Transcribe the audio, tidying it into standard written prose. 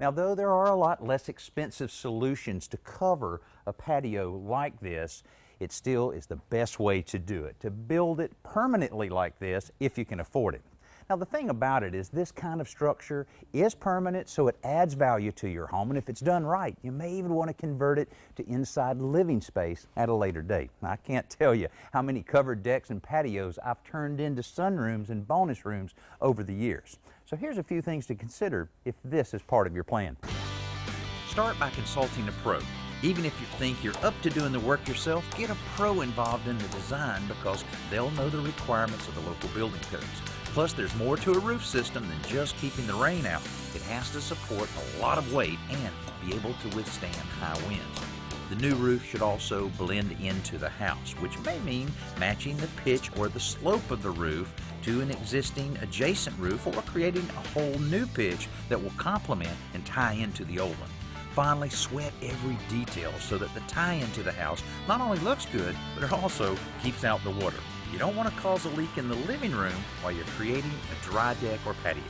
Now, though there are a lot less expensive solutions to cover a patio like this, it still is the best way to do it, to build it permanently like this if you can afford it. Now, the thing about it is this kind of structure is permanent, so it adds value to your home, and if it's done right, you may even want to convert it to inside living space at a later date. Now, I can't tell you how many covered decks and patios I've turned into sunrooms and bonus rooms over the years. So here's a few things to consider if this is part of your plan. Start by consulting a pro. Even if you think you're up to doing the work yourself, get a pro involved in the design because they'll know the requirements of the local building codes. Plus, there's more to a roof system than just keeping the rain out. It has to support a lot of weight and be able to withstand high winds. The new roof should also blend into the house, which may mean matching the pitch or the slope of the roof to an existing adjacent roof or creating a whole new pitch that will complement and tie into the old one. Finally, sweat every detail so that the tie-in to the house not only looks good, but it also keeps out the water. You don't want to cause a leak in the living room while you're creating a dry deck or patio.